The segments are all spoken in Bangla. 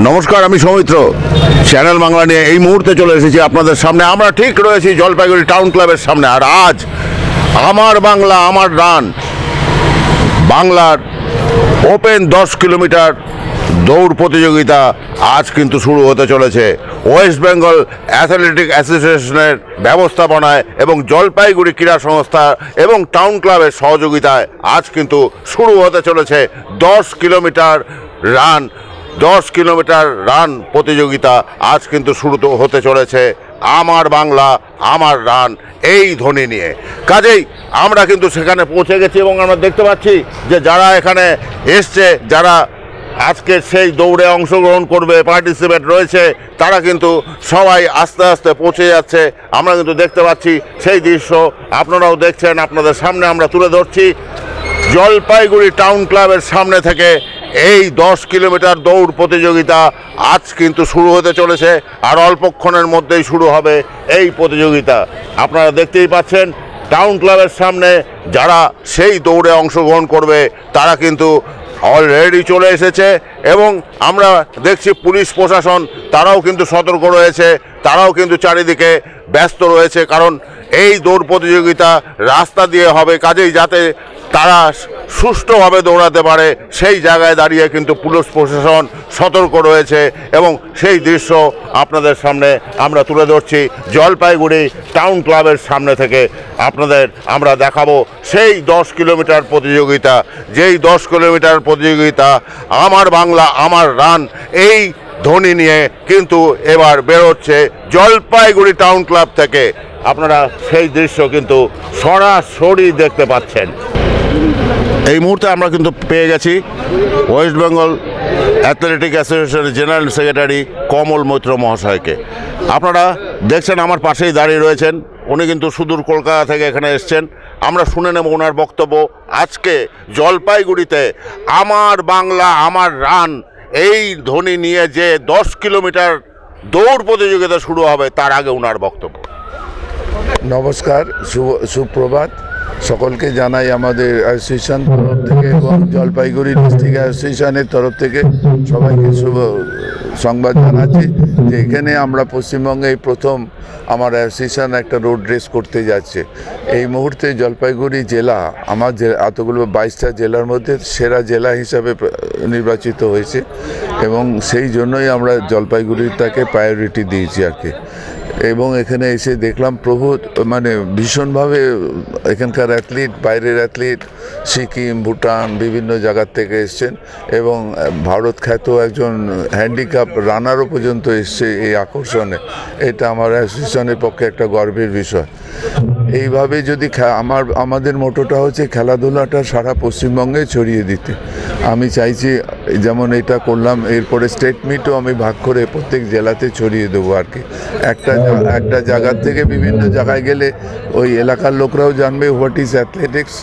নমস্কার, আমি সৌমিত্র। চ্যানেল বাংলা নিয়ে এই মুহূর্তে চলে এসেছি আপনাদের সামনে। আমরা ঠিক রয়েছি জলপাইগুড়ি টাউন ক্লাবের সামনে। আর আজ আমার বাংলা আমার রান বাংলার ওপেন 10 কিলোমিটার দৌড় প্রতিযোগিতা আজ কিন্তু শুরু হতে চলেছে। ওয়েস্ট বেঙ্গল অ্যাথলেটিক অ্যাসোসিয়েশনের ব্যবস্থাপনায় এবং জলপাইগুড়ি ক্রীড়া সংস্থা এবং টাউন ক্লাবের সহযোগিতায় আজ কিন্তু শুরু হতে চলেছে 10 কিলোমিটার রান প্রতিযোগিতা। আজ কিন্তু শুরু হতে চলেছে আমার বাংলা আমার রান এই ধ্বনি নিয়ে। কাজেই আমরা কিন্তু সেখানে পৌঁছে গেছি এবং আমরা দেখতে পাচ্ছি যে যারা এখানে এসছে, যারা আজকে সেই দৌড়ে অংশগ্রহণ করবে, পার্টিসিপেট রয়েছে, তারা কিন্তু সবাই আস্তে আস্তে পৌঁছে যাচ্ছে। আমরা কিন্তু দেখতে পাচ্ছি সেই দৃশ্য, আপনারাও দেখছেন, আপনাদের সামনে আমরা তুলে ধরছি। জলপাইগুড়ি টাউন ক্লাবের সামনে থেকে এই 10 কিলোমিটার দৌড় প্রতিযোগিতা আজ কিন্তু শুরু হতে চলেছে। আর অল্পক্ষণের মধ্যেই শুরু হবে এই প্রতিযোগিতা। আপনারা দেখতেই পাচ্ছেন টাউন ক্লাবের সামনে যারা সেই দৌড়ে অংশগ্রহণ করবে তারা কিন্তু অলরেডি চলে এসেছে এবং আমরা দেখছি পুলিশ প্রশাসন তারাও কিন্তু সতর্ক রয়েছে, তারাও কিন্তু চারিদিকে ব্যস্ত রয়েছে। কারণ এই দৌড় প্রতিযোগিতা রাস্তা দিয়ে হবে, কাজেই যাতে তারা সুষ্ঠুভাবে দৌড়াতে পারে সেই জায়গায় দাঁড়িয়ে কিন্তু পুলিশ প্রশাসন সতর্ক রয়েছে এবং সেই দৃশ্য আপনাদের সামনে আমরা তুলে ধরছি জলপাইগুড়ি টাউন ক্লাবের সামনে থেকে। আপনাদের আমরা দেখাবো সেই 10 কিলোমিটার প্রতিযোগিতা, যেই 10 কিলোমিটার প্রতিযোগিতা আমার বাংলা আমার রান এই ধ্বনি নিয়ে কিন্তু এবার বেরোচ্ছে জলপাইগুড়ি টাউন ক্লাব থেকে। আপনারা সেই দৃশ্য কিন্তু সরাসরি দেখতে পাচ্ছেন। এই মুহূর্তে আমরা কিন্তু পেয়ে গেছি ওয়েস্ট বেঙ্গল অ্যাথলেটিক অ্যাসোসিয়েশনের জেনারেল সেক্রেটারি কমল মৈত্র মহাশয়কে। আপনারা দেখছেন আমার পাশেই দাঁড়িয়ে রয়েছেন, উনি কিন্তু সুদূর কলকাতা থেকে এখানে এসছেন। আমরা শুনে নেব ওনার বক্তব্য। আজকে জলপাইগুড়িতে আমার বাংলা আমার রান এই ধ্বনি নিয়ে যে 10 কিলোমিটার দৌড় প্রতিযোগিতা শুরু হবে তার আগে ওনার বক্তব্য। নমস্কার, সুপ্রভাত। সকলকে জানাই আমাদের অ্যাসোসিয়েশন তরফ থেকে এবং জলপাইগুড়ি ডিস্ট্রিক্ট অ্যাসোসিয়েশনের তরফ থেকে সবাইকে শুভ সংবাদ জানাচ্ছি যে এখানে আমরা পশ্চিমবঙ্গে এই প্রথম আমার অ্যাসোসিয়েশন একটা রোড রেস করতে যাচ্ছে। এই মুহূর্তে জলপাইগুড়ি জেলা আমার এতগুলো 22টা জেলার মধ্যে সেরা জেলা হিসাবে নির্বাচিত হয়েছে এবং সেই জন্যই আমরা জলপাইগুড়িটাকে প্রায়োরিটি দিয়েছি আর কি। এবং এখানে এসে দেখলাম মানে ভীষণভাবে এখানকার অ্যাথলিট, বাইরের অ্যাথলিট সিকিম, ভুটান বিভিন্ন জায়গার থেকে এসছেন এবং ভারত খ্যাত একজন হ্যান্ডিক্যাপ রানারও পর্যন্ত এসছে এই আকর্ষণে। এটা আমার অ্যাসোসিয়েশনের পক্ষে একটা গর্বের বিষয়। এইভাবে যদি আমাদের মোটোটা হচ্ছে খেলাধুলাটা সারা পশ্চিমবঙ্গে ছড়িয়ে দিতে। আমি চাইছি যেমন এটা করলাম, এরপরে স্টেট মিটও আমি ভাগ করে প্রত্যেক জেলাতে ছড়িয়ে দেবো আর কি। একটা জায়গার থেকে বিভিন্ন জায়গায় গেলে ওই এলাকার লোকরাও জানবে হোয়াট ইজ অ্যাথলেটিক্স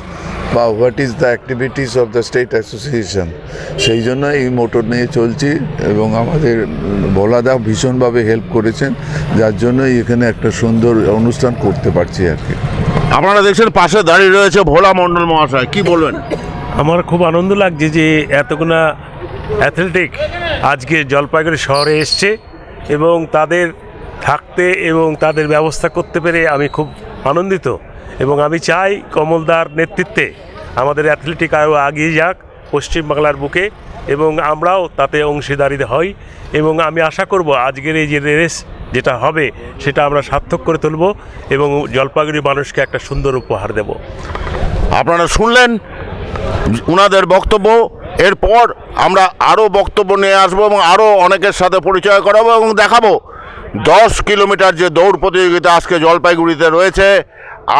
বা what is the activities of the state association. সেই জন্য এই মোটর নিয়ে চলছি এবং আমাদের ভোলাদা ভীষণভাবে হেল্প করেছেন, যার জন্যই এখানে একটা সুন্দর অনুষ্ঠান করতে পারছি আর কি। আপনারা দেখছেন পাশে দাঁড়িয়ে রয়েছে ভোলা মণ্ডল মহাশয়, কি বলবেন? আমার খুব আনন্দ লাগছে যে এতগুলো অ্যাথলেটিক আজকে জলপাইগুড়ি শহরে এসছে এবং তাদের থাকতে এবং তাদের ব্যবস্থা করতে পেরে আমি খুব আনন্দিত এবং আমি চাই কমলদার নেতৃত্বে আমাদের অ্যাথলেটিক আরও এগিয়ে যাক পশ্চিমবাংলার বুকে এবং আমরাও তাতে অংশীদারি হই এবং আমি আশা করব আজকের এই যে রেস যেটা হবে সেটা আমরা সার্থক করে তুলব এবং জলপাইগুড়ি মানুষকে একটা সুন্দর উপহার দেব। আপনারা শুনলেন ওনাদের বক্তব্য। এরপর আমরা আরও বক্তব্য নিয়ে আসবো এবং আরও অনেকের সাথে পরিচয় করাবো এবং দেখাবো 10 কিলোমিটার যে দৌড় প্রতিযোগিতা আজকে জলপাইগুড়িতে রয়েছে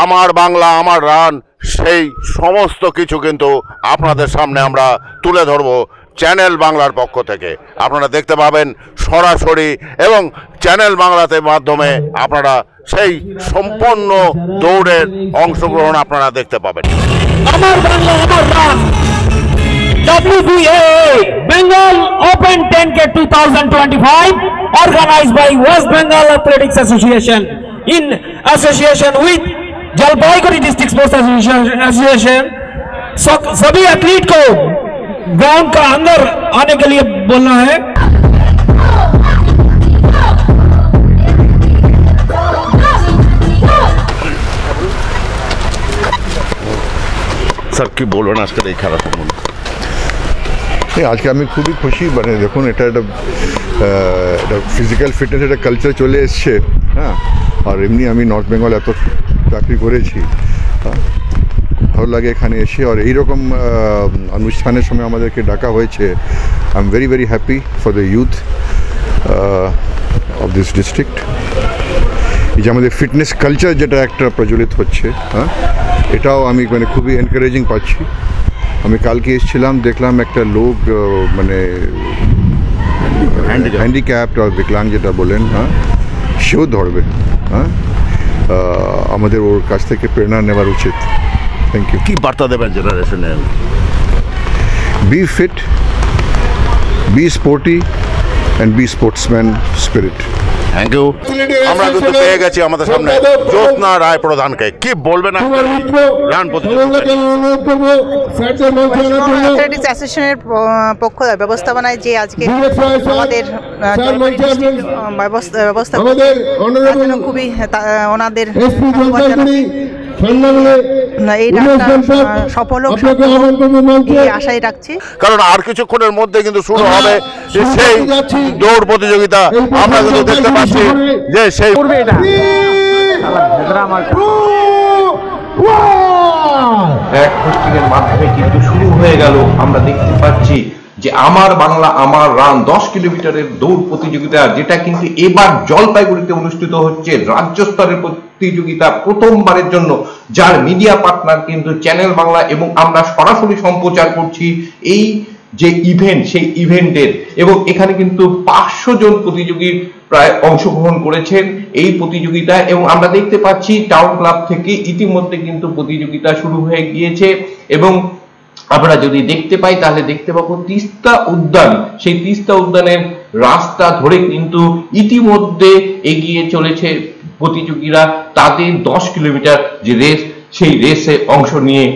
আমার বাংলা আমার রান, সেই সমস্ত কিছু কিন্তু আপনাদের সামনে আমরা তুলে ধরবো চ্যানেল বাংলার পক্ষ থেকে। আপনারা দেখতে পাবেন সরাসরি এবং চ্যানেল বাংলাতে মাধ্যমে আপনারা সেই সম্পূর্ণ দৌড়ের অংশগ্রহণ আপনারা দেখতে পাবেন। আমার বাংলা আমার run WBA Bengal Open 10K 2025 organized by West Bengal Athletics Association in association with Jalpaiguri district sports association. सभी एथलीट को ग्राउंड का अंदर आने के लिए बोलना है। স্যার কি বলবেন আজকের এই খেলা সম্বন্ধে? আজকে আমি খুবই খুশি, মানে দেখুন এটা একটা ফিজিক্যাল ফিটনেস একটা কালচার চলে এসছে, হ্যাঁ। আর এমনি আমি নর্থ বেঙ্গল এত চাকরি করেছি, ভালো লাগে এখানে এসে। আর এইরকম অনুষ্ঠানের সময় আমাদেরকে ডাকা হয়েছে। I am very very happy for the youth of this district. এই যে আমাদের ফিটনেস কালচার যেটা একটা প্রচলিত হচ্ছে, হ্যাঁ, এটাও আমি মানে খুবই এনকারেজিং পাচ্ছি। আমি কালকে এসেছিলাম, দেখলাম একটা লোক মানে হ্যান্ডিক্যাপ্ট আর বিকলাঙ্গ যেটা বলেন, হ্যাঁ, সেও ধরবে, হ্যাঁ। আমাদের ওর কাছ থেকে প্রেরণা নেওয়ার উচিত। Thank you. কি বার্তা দেবেন জেনারেশনে? Be fit, be sporty and be sportsman spirit. Thank you. আমরা কিন্তু পেয়ে গেছি আমাদের সামনে জ্যোৎস্না রায় প্রধানকে। কি বলবেন রান অ্যাথলেটিক্স অ্যাসোসিয়েশনের পক্ষ ব্যবস্থাপনায় যে আজকে আমাদের ব্যবস্থা তার জন্য খুবই ওনাদের এই রানটা সফল হোক, এই আশাই রাখছি। কারণ আর কিছুক্ষণের মধ্যে কিন্তু শুরু হবে সেই দৌড় প্রতিযোগিতা। আমরা কিন্তু দেখতে পাচ্ছি যে সেই এক পোস্টিংয়ের মাধ্যমে কিন্তু শুরু হয়ে গেল। আমরা দেখতে পাচ্ছি যে আমার বাংলা আমার রান 10 কিলোমিটারের দৌড় প্রতিযোগিতা, যেটা কিন্তু এবার জলপাইগুড়িতে অনুষ্ঠিত হচ্ছে। রাজ্য স্তরের প্রতিযোগিতা প্রথমবারের জন্য, যার মিডিয়া পার্টনার কিন্তু চ্যানেল বাংলা, এবং আমরা সরাসরি সম্প্রচার করছি এই যে ইভেন্ট, সেই ইভেন্টের। এবং এখানে কিন্তু 500 জন প্রতিযোগী প্রায় অংশগ্রহণ করেছেন এই প্রতিযোগিতায়। এবং আমরা দেখতে পাচ্ছি টাউন ক্লাব থেকে ইতিমধ্যে কিন্তু প্রতিযোগিতা শুরু হয়ে গিয়েছে। এবং আমরা যদি দেখতে পাই তাহলে দেখতে পাবো তিস্তা উদ্যান, সেই তিস্তা উদ্যানের রাস্তা ধরে কিন্তু ইতিমধ্যে এগিয়ে চলেছে প্রতিযোগীরা তাদের 10 কিলোমিটার যে রেস, সেই রেসে অংশ নিয়ে।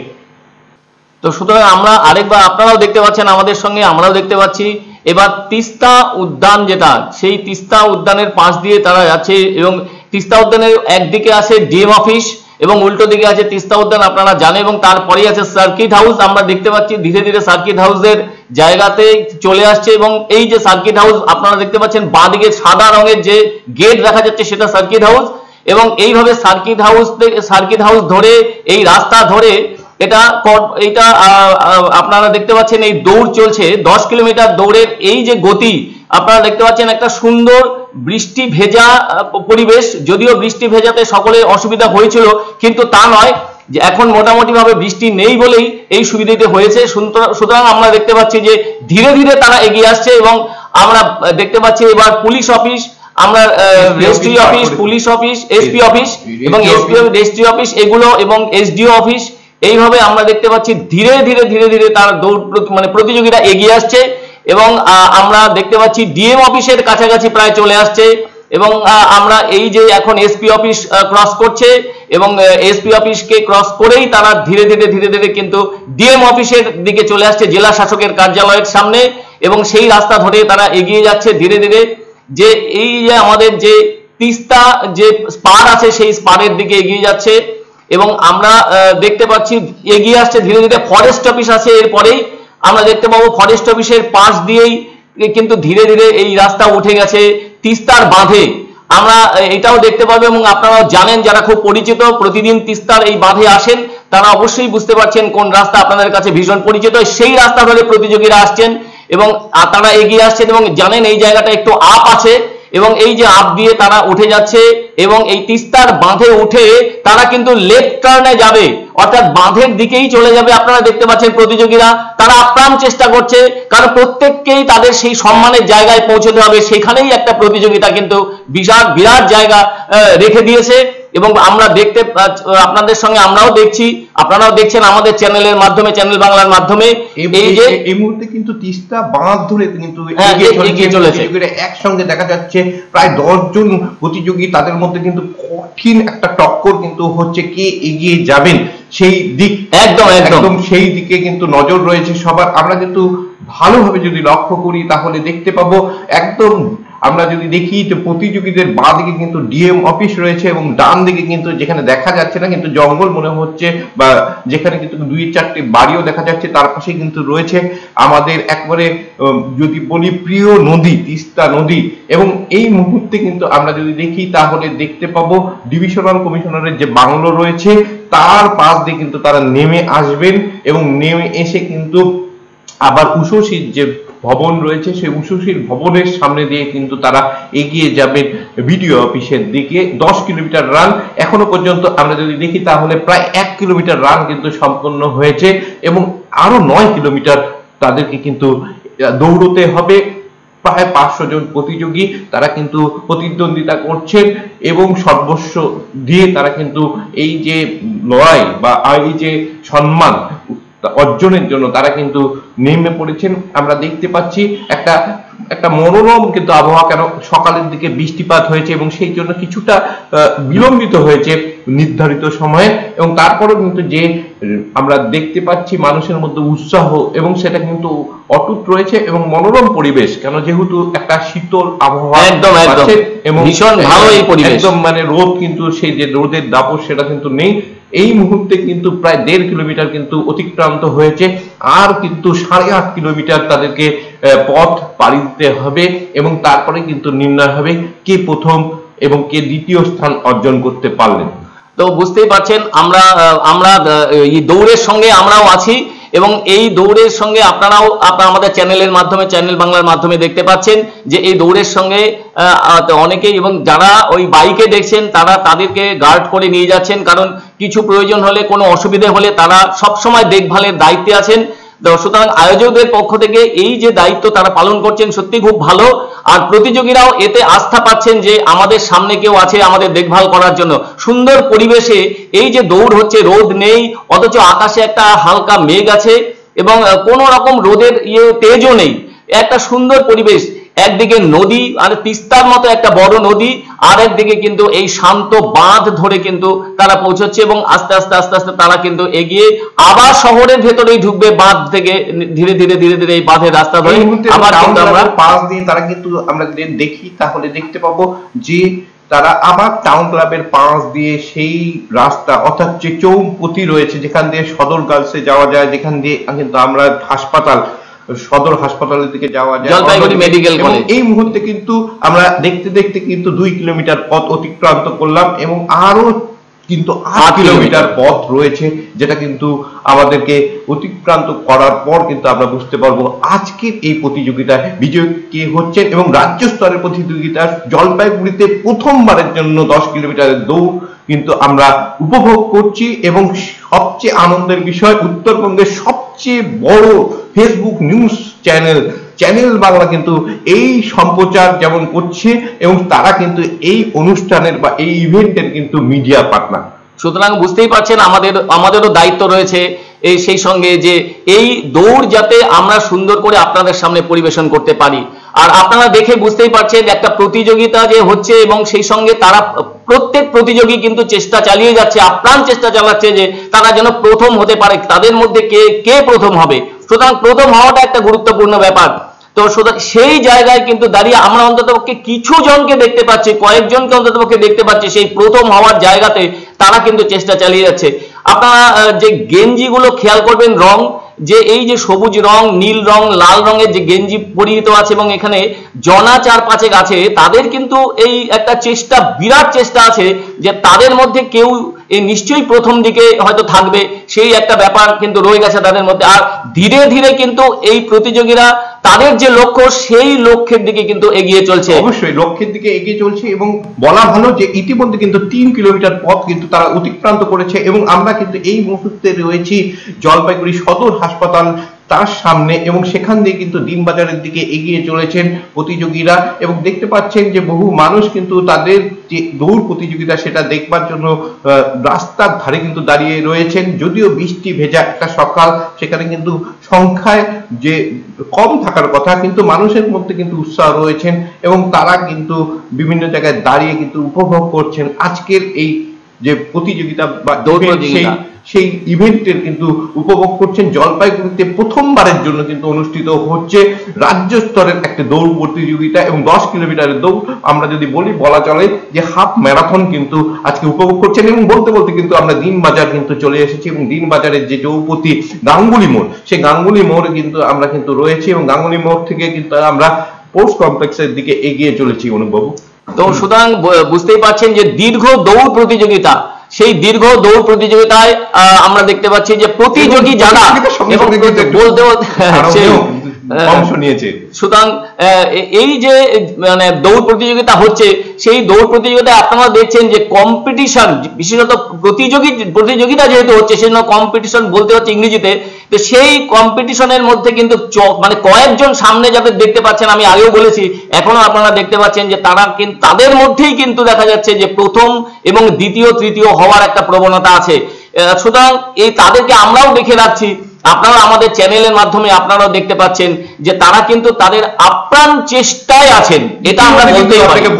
তো সুতরাং আমরা আরেকবার, আপনারাও দেখতে পাচ্ছেন আমাদের সঙ্গে, আমরাও দেখতে পাচ্ছি এবার তিস্তা উদ্যান, যেটা সেই তিস্তা উদ্যানের পাশ দিয়ে তারা যাচ্ছে। এবং তিস্তা উদ্যানের একদিকে আছে ডিএম অফিস এবং উল্টো দিকে আছে তিস্তা উদ্যান, আপনারা জানেন। এবং তারপরেই আছে সার্কিট হাউস। আমরা দেখতে পাচ্ছি ধীরে ধীরে সার্কিট হাউসের জায়গাতে চলে আসছে। এবং এই যে সার্কিট হাউস আপনারা দেখতে পাচ্ছেন, বাঁদিকে সাদা রঙের যে গেট দেখা যাচ্ছে সেটা সার্কিট হাউস। এবং এইভাবে সার্কিট হাউস ধরে এই রাস্তা ধরে এটা আপনারা দেখতে পাচ্ছেন এই দৌড় চলছে। 10 কিলোমিটার দৌড়ের এই যে গতি আপনারা দেখতে পাচ্ছেন, একটা সুন্দর বৃষ্টি ভেজা পরিবেশ। যদিও বৃষ্টি ভেজাতে সকলের অসুবিধা হয়েছিল, কিন্তু তা নয়, যে এখন মোটামুটি ভাবে বৃষ্টি নেই বলেই এই সুবিধাটি হয়েছে। সুতরাং আমরা দেখতে পাচ্ছি যে ধীরে ধীরে তারা এগিয়ে আসছে। এবং আমরা দেখতে পাচ্ছি এবার পুলিশ অফিস, আমরা registry office, police office, SP office এবং রেজিস্ট্রি অফিস এগুলো, এবং এসডিও অফিস, এইভাবে আমরা দেখতে পাচ্ছি ধীরে ধীরে ধীরে ধীরে তার দৌড় মানে প্রতিযোগিতা এগিয়ে আসছে। এবং আমরা দেখতে পাচ্ছি ডিএম অফিসের কাছাকাছি প্রায় চলে আসছে। এবং আমরা এই যে এখন এসপি অফিস ক্রস করছে, এবং এসপি অফিসকে ক্রস করেই তারা ধীরে ধীরে ধীরে ধীরে কিন্তু ডিএম অফিসের দিকে চলে আসছে, জেলা শাসকের কার্যালয়ের সামনে। এবং সেই রাস্তা ধরে তারা এগিয়ে যাচ্ছে ধীরে ধীরে। যে এই যে আমাদের যে তিস্তা যে স্পার আছে, সেই স্পারের দিকে এগিয়ে যাচ্ছে। এবং আমরা দেখতে পাচ্ছি এগিয়ে আসছে ধীরে ধীরে। ফরেস্ট অফিস আছে এরপরেই, আমরা দেখতে পাবো ফরেস্ট অফিসের পাশ দিয়েই কিন্তু ধীরে ধীরে এই রাস্তা উঠে গেছে তিস্তার বাঁধে। আমরা এটাও দেখতে পাবো, এবং আপনারাও জানেন, যারা খুব পরিচিত, প্রতিদিন তিস্তার এই বাঁধে আসেন, তারা অবশ্যই বুঝতে পারছেন কোন রাস্তা আপনাদের কাছে ভীষণ পরিচিত। সেই রাস্তা ধরে প্রতিযোগীরা আসছেন এবং তারা এগিয়ে আসছেন। এবং জানেন এই জায়গাটা একটু আপ আছে, এবং এই যে আপ দিয়ে তারা উঠে যাচ্ছে। এবং এই তিস্তার বাঁধে উঠে তারা কিন্তু লেফট টার্নে যাবে, অর্থাৎ বাঁধের দিকেই চলে যাবে। আপনারা দেখতে পাচ্ছেন প্রতিযোগীরা তারা আপ্রাণ চেষ্টা করছে, কারণ প্রত্যেককেই তাদের সেই সম্মানের জায়গায় পৌঁছতে হবে। সেখানেই একটা প্রতিযোগিতা কিন্তু বিরাট জায়গা রেখে দিয়েছে। এবং আমরা দেখতে, আপনাদের সঙ্গে আমরাও দেখছি, আপনারাও দেখছেন আমাদের চ্যানেলের মাধ্যমে, চ্যানেল বাংলার মাধ্যমে। এই যে এই মুহূর্তে কিন্তু তিস্তা বাঁধ ধরে কিন্তু এগিয়ে চলেছে, একসঙ্গে দেখা যাচ্ছে প্রায় 10 জন প্রতিযোগী। তাদের মধ্যে কিন্তু কঠিন একটা টক্কর কিন্তু হচ্ছে, কে এগিয়ে যাবেন সেই দিক, একদম সেই দিকে কিন্তু নজর রয়েছে সবার। আমরা কিন্তু ভালোভাবে যদি লক্ষ্য করি তাহলে দেখতে পাবো একদম আমরা যদি দেখি যে প্রতিযোগীদের বাঁ দিকে কিন্তু ডিএম অফিস রয়েছে এবং ডান দিকে কিন্তু যেখানে দেখা যাচ্ছে না কিন্তু জঙ্গল মনে হচ্ছে, বা যেখানে কিন্তু 2-4টি বাড়িও দেখা যাচ্ছে, তার পাশে কিন্তু রয়েছে আমাদের একবারে যদি বলি প্রিয় নদী তিস্তা নদী। এবং এই মুহূর্তে কিন্তু আমরা যদি দেখি তাহলে দেখতে পাবো ডিভিশনাল কমিশনারের যে বাংলো রয়েছে তার পাশ দিয়ে কিন্তু তারা নেমে আসবেন এবং নেমে এসে কিন্তু আবার উষসীর যে ভবন রয়েছে সেই উষসীর ভবনের সামনে দিয়ে কিন্তু তারা এগিয়ে যাবেন বিডিও অফিসের দিকে। 10 কিলোমিটার রান এখনো পর্যন্ত আমরা যদি দেখি তাহলে প্রায় 1 কিলোমিটার রান কিন্তু সম্পন্ন হয়েছে এবং আরো 9 কিলোমিটার তাদেরকে কিন্তু দৌড়তে হবে। প্রায় 500 জন প্রতিযোগী তারা কিন্তু প্রতিদ্বন্দ্বিতা করছেন এবং সর্বস্ব দিয়ে তারা কিন্তু এই যে লড়াই বা এই যে সম্মান অর্জনের জন্য তারা কিন্তু নেমে পড়েছেন। আমরা দেখতে পাচ্ছি একটা মনোরম কিন্তু আবহাওয়া, কেন সকালের দিকে বৃষ্টিপাত হয়েছে এবং সেই জন্য কিছুটা বিলম্বিত হয়েছে নির্ধারিত সময়ে, এবং তারপরেও কিন্তু যে আমরা দেখতে পাচ্ছি মানুষের মধ্যে উৎসাহ এবং সেটা কিন্তু অটুট রয়েছে এবং মনোরম পরিবেশ, কেন যেহেতু একটা শীতল আবহাওয়া একদম এবং ভীষণ ভালো এই পরিবেশ, একদম মানে রোদ কিন্তু সেই যে রোদের দাপট সেটা কিন্তু নেই। এই মুহূর্তে কিন্তু প্রায় 1.5 কিলোমিটার কিন্তু অতিক্রান্ত হয়েছে, আর কিন্তু 8.5 কিলোমিটার তাদেরকে পথ পাড়ি দিতে হবে এবং তারপরে কিন্তু নির্ণয় হবে কে প্রথম এবং কে দ্বিতীয় স্থান অর্জন করতে পারলেন। তো বুঝতেই পারছেন আমরা এই দৌড়ের সঙ্গে আমরাও আছি এবং এই দৌড়ের সঙ্গে আপনারাও আমাদের চ্যানেলের মাধ্যমে, চ্যানেল বাংলার মাধ্যমে দেখতে পাচ্ছেন যে এই দৌড়ের সঙ্গে অনেকেই, এবং যারা ওই বাইকে দেখছেন তারা তাদেরকে গার্ড করে নিয়ে যাচ্ছেন, কারণ কিছু প্রয়োজন হলে কোনো অসুবিধা হলে তারা সবসময় দেখভালের দায়িত্বে আছেন। সুতরাং আয়োজকদের পক্ষ থেকে এই যে দায়িত্ব তারা পালন করছেন সত্যি খুব ভালো, আর প্রতিযোগীরাও এতে আস্থা পাচ্ছেন যে আমাদের সামনে কেউ আছে আমাদের দেখভাল করার জন্য। সুন্দর পরিবেশে এই যে দৌড় হচ্ছে, রোদ নেই অথচ আকাশে একটা হালকা মেঘ আছে এবং কোনো রকম রোদের তেজও নেই, একটা সুন্দর পরিবেশ। একদিকে নদী, আর তিস্তার মতো একটা বড় নদী, আর একদিকে কিন্তু এই শান্ত বাঁধ ধরে কিন্তু তারা পৌঁছচ্ছে এবং আস্তে আস্তে আস্তে আস্তে তারা কিন্তু এগিয়ে আবার শহরের ভেতরেই ঢুকবে বাঁধ থেকে ধীরে ধীরে ধীরে ধীরে এই বাঁধের রাস্তা ধরে আবার কিন্তু আমরা পাশ দিয়ে তারা কিন্তু আমরা দেখি তাহলে দেখতে পাবো যে তারা আবার টাউন ক্লাবের পাশ দিয়ে সেই রাস্তা অর্থাৎ যে চৌপতি রয়েছে যেখান দিয়ে সদর গার্লসে যাওয়া যায়, যেখান দিয়ে কিন্তু আমরা সদর হাসপাতালের দিকে যাওয়া যায়, জলপাইগুড়ি মেডিকেল কলেজ। এই মুহূর্তে কিন্তু আমরা দেখতে দেখতে কিন্তু 2 কিলোমিটার পথ অতিক্রান্ত করলাম এবং আরো কিন্তু 8 কিলোমিটার পথ রয়েছে, যেটা কিন্তু আমাদেরকে অতিক্রান্ত করার পর কিন্তু আমরা বুঝতে পারবো আজকের এই প্রতিযোগিতায় বিজয়ী কে হচ্ছেন। এবং রাজ্য স্তরের প্রতিযোগিতা জলপাইগুড়িতে প্রথমবারের জন্য 10 কিলোমিটারের দৌড় কিন্তু আমরা উপভোগ করছি এবং সবচেয়ে আনন্দের বিষয় উত্তরবঙ্গের সবচেয়ে বড় ফেসবুক নিউজ চ্যানেল বাংলা কিন্তু এই সম্প্রচার যেমন করছে এবং তারা কিন্তু এই অনুষ্ঠানের বা এই ইভেন্টের কিন্তু মিডিয়া পার্টনার। সুতরাং বুঝতেই পারছেন আমাদেরও দায়িত্ব রয়েছে সেই সঙ্গে যে এই দৌড় যাতে আমরা সুন্দর করে আপনাদের সামনে পরিবেশন করতে পারি। আর আপনারা দেখে বুঝতেই পারছেন একটা প্রতিযোগিতা যে হচ্ছে এবং সেই সঙ্গে তারা প্রত্যেক প্রতিযোগী কিন্তু চেষ্টা চালিয়ে যাচ্ছে, আপ্রাণ চেষ্টা চালাচ্ছে যে তারা যেন প্রথম হতে পারে, তাদের মধ্যে কে প্রথম হবে। সুতরাং প্রথম হওয়াটা একটা গুরুত্বপূর্ণ ব্যাপার। তো সেই জায়গায় কিন্তু দাঁড়িয়ে আমরা অন্ততপক্ষে কিছু জনকে দেখতে পাচ্ছি, কয়েকজনকে অন্ততপক্ষে দেখতে পাচ্ছি সেই প্রথম হওয়ার জায়গাতে তারা কিন্তু চেষ্টা চালিয়ে যাচ্ছে। আপনারা যে গেঞ্জিগুলো খেয়াল করবেন, রং যে এই যে সবুজ রং, নীল রং, লাল রঙের যে গেঞ্জি পরিহিত আছে এবং এখানে জনা 4-5 আছে, তাদের কিন্তু এই একটা চেষ্টা, বিরাট চেষ্টা আছে যে তাদের মধ্যে কেউ নিশ্চয়ই প্রথম দিকে হয়তো থাকবে, সেই একটা ব্যাপার কিন্তু রয়ে গেছে তাদের মধ্যে। আর ধীরে ধীরে কিন্তু এই প্রতিযোগীরা তাদের যে লক্ষ্য সেই লক্ষ্যের দিকে কিন্তু এগিয়ে চলছে। অবশ্যই লক্ষ্যের দিকে এগিয়ে চলছে এবং বলা ভালো যে ইতিমধ্যে কিন্তু 3 কিলোমিটার পথ কিন্তু তারা অতিক্রান্ত করেছে এবং আমরা কিন্তু এই মুহূর্তে রয়েছি জলপাইগুড়ি সদর হাসপাতাল তার সামনে এবং সেখান দিয়ে কিন্তু দিনবাজারের দিকে এগিয়ে চলেছেন প্রতিযোগীরা এবং দেখতে পাচ্ছেন যে বহু মানুষ কিন্তু তাদের যে দৌড় প্রতিযোগিতা সেটা দেখবার জন্য রাস্তার ধারে কিন্তু দাঁড়িয়ে রয়েছেন। যদিও বৃষ্টি ভেজা একটা সকাল, সেখানে কিন্তু সংখ্যায় যে কম থাকার কথা কিন্তু মানুষের মধ্যে কিন্তু উৎসাহ রয়েছেন এবং তারা কিন্তু বিভিন্ন জায়গায় দাঁড়িয়ে কিন্তু উপভোগ করছেন আজকের এই যে প্রতিযোগিতা বা দৌড় প্রতিযোগিতা। সেই ইভেন্টের কিন্তু উপভোগ করছেন। জলপাইগুড়িতে প্রথমবারের জন্য কিন্তু অনুষ্ঠিত হচ্ছে রাজ্য স্তরের একটা দৌড় প্রতিযোগিতা এবং 10 কিলোমিটারের দৌড়, আমরা যদি বলা চলে যে হাফ ম্যারাথন কিন্তু আজকে উপভোগ করছেন। এবং বলতে বলতে কিন্তু আমরা দিনবাজার কিন্তু চলে এসেছি এবং দিনবাজারের যে চৌপতি গাঙ্গুলি মোড়, সেই গাঙ্গুলি মোড় কিন্তু আমরা কিন্তু রয়েছি এবং গাঙ্গুলি মোড় থেকে কিন্তু আমরা পোস্ট কমপ্লেক্সের দিকে এগিয়ে চলেছি অনুভব। তো সুতরাং বুঝতেই পারছেন যে দীর্ঘ দৌড় প্রতিযোগিতা, সেই দীর্ঘ দৌড় প্রতিযোগিতায় আমরা দেখতে পাচ্ছি যে প্রতিযোগী যারা বলতে অংশ নিয়েছে। সুতরাং এই যে মানে দৌড় প্রতিযোগিতা হচ্ছে, সেই দৌড় প্রতিযোগিতায় আপনারা দেখছেন যে কম্পিটিশন, বিশেষত প্রতিযোগিতা যেহেতু হচ্ছে সেই জন্য কম্পিটিশন বলতে হচ্ছে ইংরেজিতে, তো সেই কম্পিটিশনের মধ্যে কিন্তু মানে কয়েকজন সামনে যাদের দেখতে পাচ্ছেন, আমি আগেও বলেছি এখনো আপনারা দেখতে পাচ্ছেন যে তারা কিন্তু তাদের মধ্যেই কিন্তু দেখা যাচ্ছে যে প্রথম এবং দ্বিতীয় তৃতীয় হওয়ার একটা প্রবণতা আছে। সুতরাং এই তাদেরকে আমরাও দেখে রাখছি, আপনারা আমাদের চ্যানেলের মাধ্যমে আপনারাও দেখতে পাচ্ছেন যে তারা কিন্তু তাদের আপ্রাণ চেষ্টায় আছেন, এটা আমরা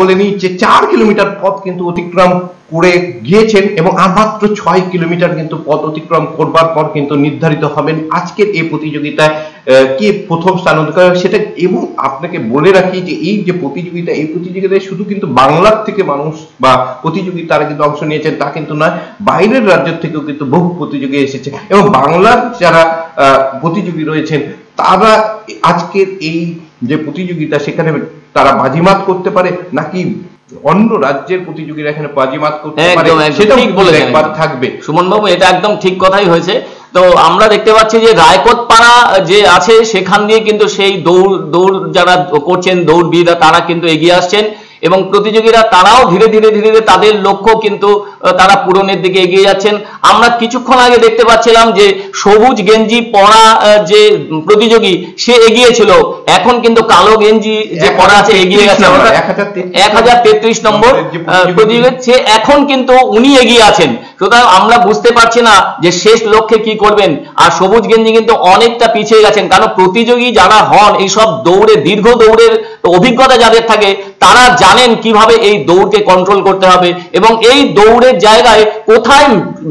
বলে নিই যে 4 কিলোমিটার পথ কিন্তু অতিক্রম করে গিয়েছেন এবং আর মাত্র 6 কিলোমিটার কিন্তু পথ অতিক্রম করবার পর কিন্তু নির্ধারিত হবেন আজকের এই প্রতিযোগিতায় কে প্রথম স্থান অধিকার সেটা। এবং আপনাকে বলে রাখি যে এই যে প্রতিযোগিতা, এই প্রতিযোগিতায় শুধু কিন্তু বাংলার থেকে মানুষ বা প্রতিযোগী তারা কিন্তু অংশ নিয়েছেন তা কিন্তু নয়, বাইরের রাজ্য থেকেও কিন্তু বহু প্রতিযোগী এসেছে এবং বাংলার যারা প্রতিযোগী রয়েছেন তারা আজকের এই যে প্রতিযোগিতা সেখানে তারা বাজিমাত করতে পারে নাকি অন্য রাজ্যের প্রতিযোগীরা এখানে বাজিমাত করতে পারে, সেটা ঠিক বলে একবার থাকবে সুমন বাবু, এটা একদম ঠিক কথাই হয়েছে। তো আমরা দেখতে পাচ্ছি যে রায়কোটপাড়া যে আছে সেখান দিয়ে কিন্তু সেই দৌড় যারা করছেন দৌড়বিদরা তারা কিন্তু এগিয়ে আসছেন এবং প্রতিযোগীরা তারাও ধীরে ধীরে তাদের লক্ষ্য কিন্তু তারা পূরণের দিকে এগিয়ে যাচ্ছেন। আমরা কিছুক্ষণ আগে দেখতে পাচ্ছিলাম যে সবুজ গেঞ্জি পরা যে প্রতিযোগী সে এগিয়েছিল, এখন কিন্তু কালো গেঞ্জি যে পরা আছে এগিয়ে গেছে 1033 নম্বর প্রতিযোগী, সে এখন কিন্তু উনি এগিয়ে আছেন। সুতরাং আমরা বুঝতে পারছি না যে শেষ লক্ষ্যে কি করবেন, আর সবুজ গেঞ্জি কিন্তু অনেকটা পিছিয়ে গেছেন, কারণ প্রতিযোগী যারা হন এইসব দৌড়ে দীর্ঘ দৌড়ের অভিজ্ঞতা যাদের থাকে তারা জানেন কিভাবে এই দৌড়কে কন্ট্রোল করতে হবে এবং এই দৌড়ের জায়গায় কোথায়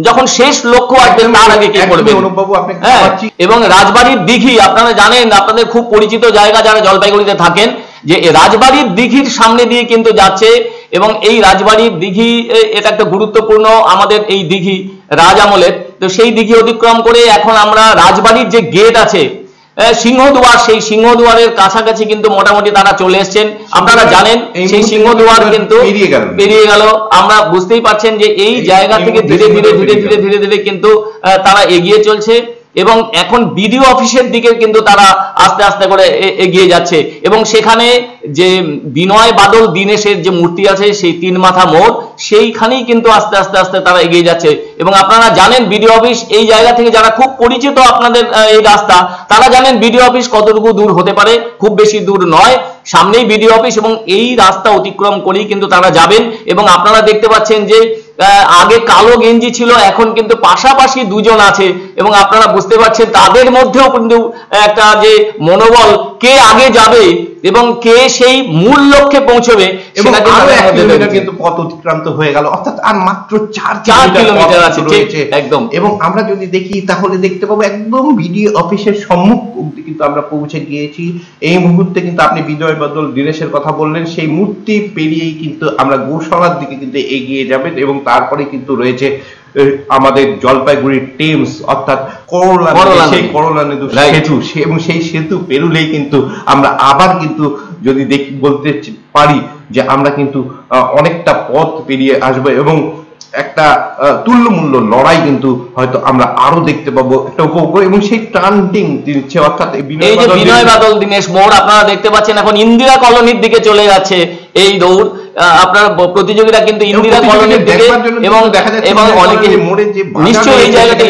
যখন শেষ লক্ষ্য আসবে তার আগে কি করবে। এবং রাজবাড়ির দিঘি আপনারা জানেন, আপনাদের খুব পরিচিত জায়গা যারা জলপাইগুড়িতে থাকেন, যে রাজবাড়ির দিঘির সামনে দিয়ে কিন্তু যাচ্ছে এবং এই রাজবাড়ির দিঘি এটা একটা গুরুত্বপূর্ণ আমাদের এই দিঘি রাজ আমলের। তো সেই দিঘি অতিক্রম করে এখন আমরা রাজবাড়ির যে গেট আছে সিংহদুয়ার, সেই সিংহদুয়ারের কাছাকাছি কিন্তু মোটামুটি তারা চলে এসছেন। আপনারা জানেন সেই সিংহদুয়ার কিন্তু পেরিয়ে গেল। আমরা বুঝতেই পারছেন যে এই জায়গা থেকে ধীরে ধীরে কিন্তু তারা এগিয়ে চলছে এবং এখন বিডিও অফিসের দিকে কিন্তু তারা আস্তে আস্তে করে এগিয়ে যাচ্ছে এবং সেখানে যে বিনয় বাদল দীনেশের যে মূর্তি আছে সেই 3 মাথা মোড়, সেইখানেই কিন্তু আস্তে আস্তে তারা এগিয়ে যাচ্ছে। এবং আপনারা জানেন বিডিও অফিস এই জায়গা থেকে যারা খুব পরিচিত আপনাদের এই রাস্তা তারা জানেন বিডিও অফিস কতটুকু দূর হতে পারে, খুব বেশি দূর নয়, সামনেই বিডিও অফিস এবং এই রাস্তা অতিক্রম করেই কিন্তু তারা যাবেন। এবং আপনারা দেখতে পাচ্ছেন যে আগে কালো গেঞ্জি ছিল, এখন কিন্তু পাশাপাশি দুজন আছে এবং আপনারা বুঝতে পারছেন তাদের মধ্যেও কিন্তু একটা যে মনোবল, কে আগে যাবে এবং কে সেই মূল লক্ষ্যে পৌঁছবে এবং কিন্তু পথ অতিক্রান্ত হয়ে গেল, অর্থাৎ আর মাত্র 4 কিলোমিটার আছে একদম। এবং আমরা যদি দেখি তাহলে দেখতে পাবো একদম বিডিও অফিসের সম্মুখ অবধি কিন্তু আমরা পৌঁছে গিয়েছি। এই মুহূর্তে কিন্তু আপনি বিজয় বদল দীনেশের কথা বললেন, সেই মূর্তি পেরিয়েই কিন্তু আমরা গোশালার দিকে কিন্তু এগিয়ে যাবেন এবং তারপরে কিন্তু রয়েছে আমাদের জলপাইগুড়ি টেমস অর্থাৎ সেই করলানেদু সেতু, এবং সেই সেতু পেরুলেই কিন্তু আমরা আবার কিন্তু যদি বলতে পারি যে আমরা কিন্তু অনেকটা পথ পেরিয়ে আসবো এবং একটা তুল্যমূল্য লড়াই কিন্তু হয়তো আমরা আরো দেখতে পাবো একটা উপভোগ এবং সেই টার্নিং দিচ্ছে, অর্থাৎ এই যে বিনয় বাদল দীনেশ মোড় আপনারা দেখতে পাচ্ছেন এখন ইন্দিরা কলোনির দিকে চলে যাচ্ছে এই দৌড়। আপনার প্রতিযোগীরা কিন্তু ইন্দিরা কলোনির দিকে এবং অনেকে নিশ্চয়ই এই জায়গাটা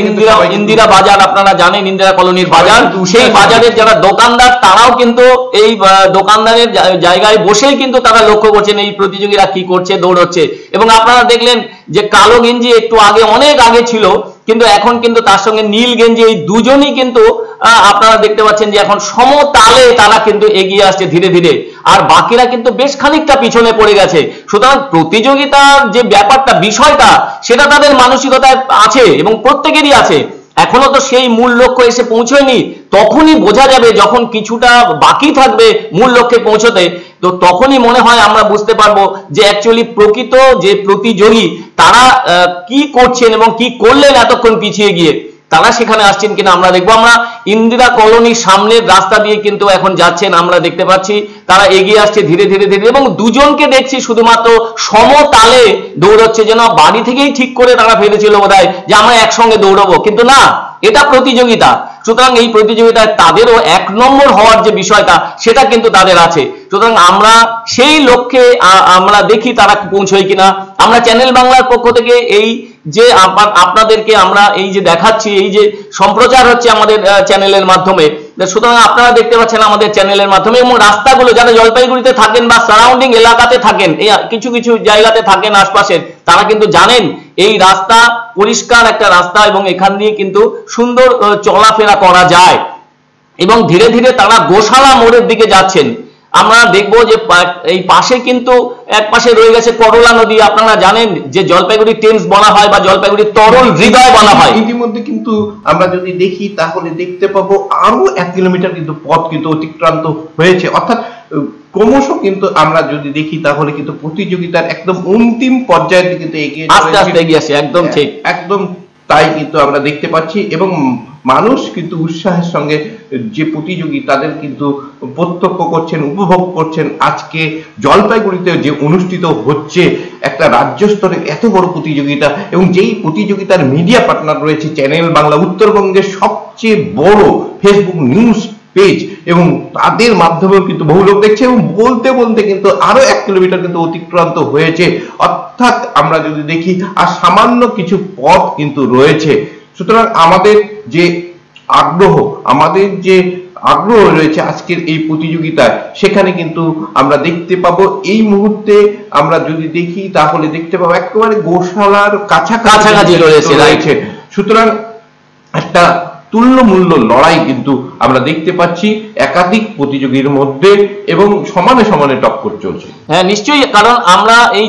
ইন্দিরা বাজার, আপনারা জানেন ইন্দিরা কলোনির বাজার, সেই বাজারের যারা দোকানদার তারাও কিন্তু এই দোকানদারের জায়গায় বসেই কিন্তু তারা লক্ষ্য করছেন এই প্রতিযোগীরা কি করছে, দৌড়চ্ছে। এবং আপনারা দেখলেন যে কালো গেঞ্জি একটু আগে অনেক আগে ছিল, কিন্তু এখন কিন্তু তার সঙ্গে নীল গেঞ্জি এই দুজনই কিন্তু আপনারা দেখতে পাচ্ছেন যে এখন সমতালে তারা কিন্তু এগিয়ে আসছে ধীরে ধীরে। আর বাকিরা কিন্তু বেশ খানিকটা পিছনে পড়ে গেছে। সুতরাং প্রতিযোগিতার যে ব্যাপারটা, বিষয়টা, সেটা তাদের মানসিকতায় আছে এবং প্রত্যেকেরই আছে। এখনো তো সেই মূল লক্ষ্য এসে পৌঁছয়নি, তখনই বোঝা যাবে যখন কিছুটা বাকি থাকবে মূল লক্ষ্যে পৌঁছতে, তো তখনই মনে হয় আমরা বুঝতে পারবো যে অ্যাকচুয়ালি প্রকৃত যে প্রতিযোগী তারা কি করছেন এবং কি করলেন এতক্ষণ পিছিয়ে গিয়ে, তারা সেখানে আসছেন কিনা আমরা দেখবো। আমরা ইন্দিরা কলোনির সামনের রাস্তা দিয়ে কিন্তু এখন যাচ্ছেন, আমরা দেখতে পাচ্ছি তারা এগিয়ে আসছে ধীরে ধীরে ধীরে, এবং দুজনকে দেখছি শুধুমাত্র সমতালে দৌড়চ্ছে, যেন বাড়ি থেকেই ঠিক করে তারা ফেলেছিল বোধহয় যে আমরা একসঙ্গে দৌড়বো, কিন্তু না, এটা প্রতিযোগিতা। সুতরাং এই প্রতিযোগিতায় তাদেরও 1 নম্বর হওয়ার যে বিষয়টা সেটা কিন্তু তাদের আছে। সুতরাং আমরা সেই লক্ষ্যে আমরা দেখি তারা পৌঁছয় কিনা। আমরা চ্যানেল বাংলার পক্ষ থেকে এই যে আপনাদেরকে আমরা এই যে দেখাচ্ছি, এই যে সম্প্রচার হচ্ছে আমাদের চ্যানেলের মাধ্যমে, সুতরাং আপনারা দেখতে পাচ্ছেন আমাদের চ্যানেলের মাধ্যমে, এবং রাস্তাগুলো যারা জলপাইগুড়িতে থাকেন বা সারাউন্ডিং এলাকাতে থাকেন, এই কিছু কিছু জায়গাতে থাকেন আশপাশের, তারা কিন্তু জানেন এই রাস্তা পরিষ্কার একটা রাস্তা এবং এখান দিয়ে কিন্তু সুন্দর চলাফেরা করা যায়। এবং ধীরে ধীরে তারা গোশালা মোড়ের দিকে যাচ্ছেন। আমরা দেখবো যে এই পাশে কিন্তু এক পাশে রয়ে গেছে করলা নদী। আপনারা জানেন যে জলপাইগুড়ি টেমস বলা হয় বা জলপাইগুড়ি তরল হৃদয় বলা হয়। ইতিমধ্যে কিন্তু আমরা যদি দেখি তাহলে দেখতে পাবো আরো 1 কিলোমিটার কিন্তু পথ কিন্তু অতিক্রান্ত হয়েছে, অর্থাৎ ক্রমশ কিন্তু আমরা যদি দেখি তাহলে কিন্তু প্রতিযোগিতার একদম অন্তিম পর্যায়ের দিকে কিন্তু আস্তে আস্তে এগিয়ে আসে। একদম ঠিক, একদম তাই কিন্তু আমরা দেখতে পাচ্ছি। এবং মানুষ কিন্তু উৎসাহের সঙ্গে যে প্রতিযোগী তাদের কিন্তু প্রত্যক্ষ করছেন, উপভোগ করছেন। আজকে জলপাইগুড়িতে যে অনুষ্ঠিত হচ্ছে একটা রাজ্য স্তরের এত বড় প্রতিযোগিতা, এবং যেই প্রতিযোগিতার মিডিয়া পার্টনার রয়েছে চ্যানেল বাংলা, উত্তরবঙ্গের সবচেয়ে বড় ফেসবুক নিউজ পেজ, এবং তাদের মাধ্যমেও কিন্তু বহু লোক দেখছে, এবং বলতে বলতে কিন্তু আরো 1 কিলোমিটার কিন্তু অতিক্রান্ত হয়েছে। অর্থাৎ আমরা যদি দেখি আর সামান্য কিছু পথ কিন্তু রয়েছে। সুতরাং আমাদের যে আগ্রহ রয়েছে আজকের এই প্রতিযোগিতায়, সেখানে কিন্তু আমরা দেখতে পাবো এই মুহূর্তে আমরা যদি দেখি তাহলে দেখতে পাবো একেবারে গোশালার কাছাকাছি রয়েছে। সুতরাং একটা তুল্যমূল্য লড়াই কিন্তু আমরা দেখতে পাচ্ছি একাধিক প্রতিযোগীর মধ্যে, এবং সমানে সমানে টক্কর চলছে। হ্যাঁ নিশ্চয়ই, কারণ আমরা এই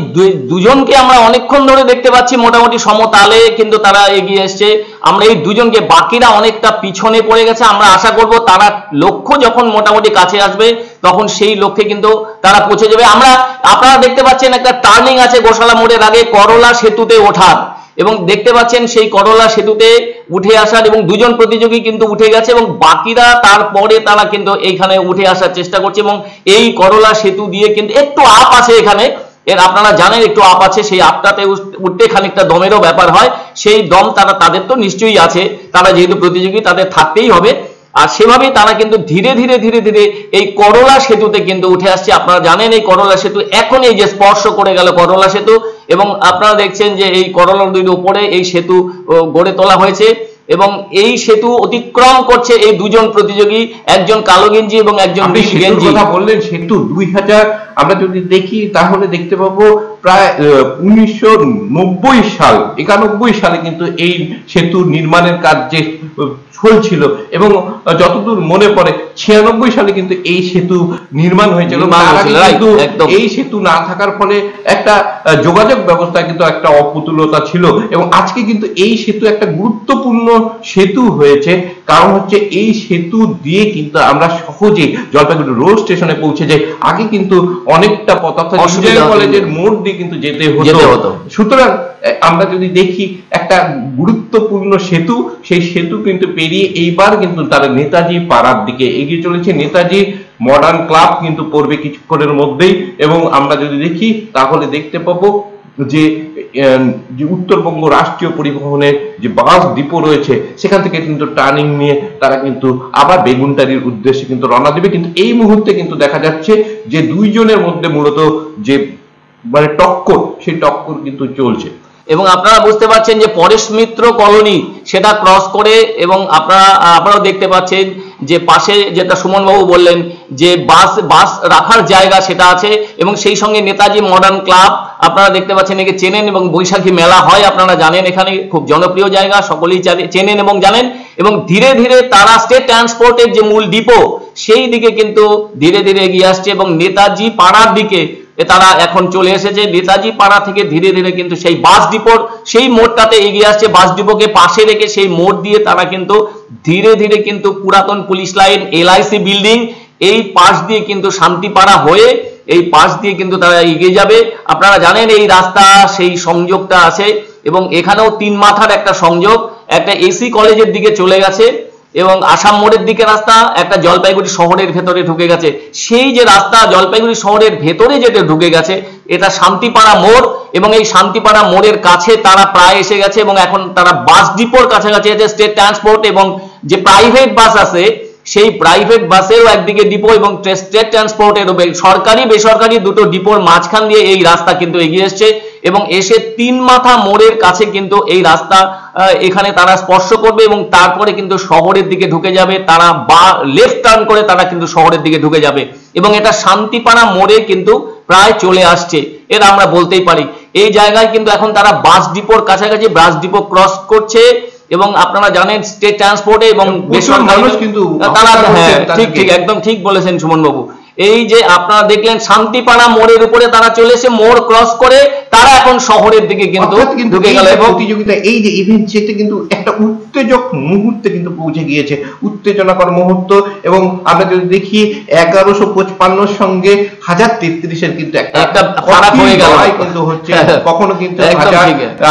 দুজনকে আমরা অনেকক্ষণ ধরে দেখতে পাচ্ছি মোটামুটি সমতালে কিন্তু তারা এগিয়ে এসছে। আমরা এই দুজনকে, বাকিরা অনেকটা পিছনে পড়ে গেছে। আমরা আশা করব তারা লক্ষ্য যখন মোটামুটি কাছে আসবে তখন সেই লক্ষ্যে কিন্তু তারা পৌঁছে যাবে। আপনারা দেখতে পাচ্ছেন একটা টার্নিং আছে গোশালা মোড়ের আগে করলা সেতুতে ওঠার, এবং দেখতে পাচ্ছেন সেই করলা সেতুতে উঠে আসার, এবং দুজন প্রতিযোগী কিন্তু উঠে গেছে এবং বাকিরা তারপরে তারা কিন্তু এইখানে উঠে আসার চেষ্টা করছে। এবং এই করলা সেতু দিয়ে কিন্তু একটু আপ আছে এখানে, আপনারা জানেন একটু আপ আছে, সেই আপটাতে উঠতে খানিকটা দমেরও ব্যাপার হয়। সেই দম তাদের তো নিশ্চয়ই আছে, তারা যেহেতু প্রতিযোগী তাদের থাকতেই হবে। আর সেভাবেই তারা কিন্তু ধীরে ধীরে ধীরে ধীরে এই করলা সেতুতে কিন্তু উঠে আসছে। আপনারা জানেন এই করলা সেতু এখন এই যে স্পর্শ করে গেল করলা সেতু, এবং আপনারা দেখছেন যে এই করলা নদীর উপরে এই সেতু গড়ে তোলা হয়েছে, এবং এই সেতু অতিক্রম করছে এই দুজন প্রতিযোগী, একজন কালো গেঞ্জি এবং একজন নীল গেঞ্জি। কথা বললেন সেতু 2000 আমরা যদি দেখি তাহলে দেখতে পাবো প্রায় 1990 সাল 91 সালে কিন্তু এই সেতু নির্মাণের কাজ যে চলছিল, এবং যতদূর মনে পড়ে 96 সালে কিন্তু এই সেতু নির্মাণ হয়েছিল। এই সেতু না থাকার ফলে একটা যোগাযোগ ব্যবস্থা কিন্তু একটা অপ্রতুলতা ছিল, এবং আজকে কিন্তু এই সেতু একটা গুরুত্বপূর্ণ সেতু হয়েছে। কারণ হচ্ছে এই সেতু দিয়ে কিন্তু আমরা সহজে জলপাইগুড়ি রোড স্টেশনে পৌঁছে যাই। আগে কিন্তু অনেকটা পথ কলেজের মোড় দিয়ে কিন্তু যেতে হতো। সুতরাং আমরা যদি দেখি একটা গুরুত্বপূর্ণ সেতু, সেই সেতু কিন্তু পেরিয়ে এইবার কিন্তু তারা নেতাজি পাড়ার দিকে এগিয়ে চলেছে। নেতাজি মডার্ন ক্লাব কিন্তু পড়বে কিছুক্ষণের মধ্যেই, এবং আমরা যদি দেখি তাহলে দেখতে পাবো যে উত্তরবঙ্গ রাষ্ট্রীয় পরিবহনের যে বাস ডিপো রয়েছে সেখান থেকে কিন্তু টার্নিং নিয়ে তারা কিন্তু আবার বেগুনটারির উদ্দেশ্যে কিন্তু রওনা দেবে। কিন্তু এই মুহূর্তে কিন্তু দেখা যাচ্ছে যে দুইজনের মধ্যে মূলত যে মানে টক্কর, সেই টক্কর কিন্তু চলছে। এবং আপনারা বুঝতে পারছেন যে পরেশ মিত্র কলোনি সেটা ক্রস করে, এবং আপনারাও দেখতে পাচ্ছেন যে পাশে যেটা সুমনবাবু বললেন যে বাস রাখার জায়গা সেটা আছে, এবং সেই সঙ্গে নেতাজি মডার্ন ক্লাব আপনারা দেখতে পাচ্ছেন, একে চেনেন, এবং বৈশাখী মেলা হয় আপনারা জানেন, এখানে খুব জনপ্রিয় জায়গা, সকলেই চেনেন এবং জানেন। এবং ধীরে ধীরে তারা স্টেট ট্রান্সপোর্টের যে মূল ডিপো সেই দিকে কিন্তু ধীরে ধীরে এগিয়ে আসছে এবং নেতাজি পাড়ার দিকে তারা এখন চলে এসেছে। নেতাজি পাড়া থেকে ধীরে ধীরে কিন্তু সেই বাস ডিপোর সেই মোড়টাতে এগিয়ে আসছে, বাস ডিপোকে পাশে রেখে সেই মোড় দিয়ে তারা কিন্তু ধীরে ধীরে কিন্তু পুরাতন পুলিশ লাইন, LIC বিল্ডিং এই পাশ দিয়ে কিন্তু শান্তিপাড়া হয়ে এই পাশ দিয়ে কিন্তু তারা এগিয়ে যাবে। আপনারা জানেন এই রাস্তা সেই সংযোগটা আছে এবং এখানেও 3 মাথার একটা সংযোগ, একটা AC কলেজের দিকে চলে গেছে এবং আসাম মোড়ের দিকে রাস্তা, একটা জলপাইগুড়ি শহরের ভেতরে ঢুকে গেছে। সেই যে রাস্তা জলপাইগুড়ি শহরের ভেতরে যেটা ঢুকে গেছে এটা শান্তিপাড়া মোড় এবং এই শান্তিপাড়া মোড়ের কাছে তারা প্রায় এসে গেছে এবং এখন তারা বাস ডিপোর কাছাকাছি আছে। স্টেট ট্রান্সপোর্ট এবং যে প্রাইভেট বাস আছে সেই প্রাইভেট বাসেও একদিকে ডিপো এবং স্টেট ট্রান্সপোর্টের সরকারি বেসরকারি দুটো ডিপোর মাঝখান দিয়ে এই রাস্তা কিন্তু এগিয়ে এসছে এবং এসে 3 মাথা মোড়ের কাছে কিন্তু এই রাস্তা এখানে তারা স্পর্শ করবে এবং তারপরে কিন্তু শহরের দিকে ঢুকে যাবে। তারা লেফট টার্ন করে তারা কিন্তু শহরের দিকে ঢুকে যাবে এবং এটা শান্তিপাড়া মোড়ে কিন্তু প্রায় চলে আসছে, এটা আমরা বলতেই পারি। এই জায়গায় কিন্তু এখন তারা বাস ডিপোর কাছাকাছি বাস ডিপো ক্রস করছে এবং আপনারা জানেন স্টেট ট্রান্সপোর্টে এবং মানুষ কিন্তু তারা ঠিক ঠিক একদম ঠিক বলেছেন সুমন বাবু। এই যে আপনারা দেখলেন শান্তিপাড়া মোড়ের উপরে তারা চলে এসে মোড় ক্রস করে তারা এখন শহরের দিকে কিন্তু ঢুকে গেল এবং প্রতিযোগিতা এই যে ইভেন্ট সেটা কিন্তু একটা উত্তেজক মুহূর্তে কিন্তু পৌঁছে গিয়েছে, উত্তেজনাকর মুহূর্ত। এবং আমরা যদি দেখি 1155 সঙ্গে 1033 কিন্তু একটা ফারাক হয়ে গেল কিন্তু হচ্ছে, কখনো কিন্তু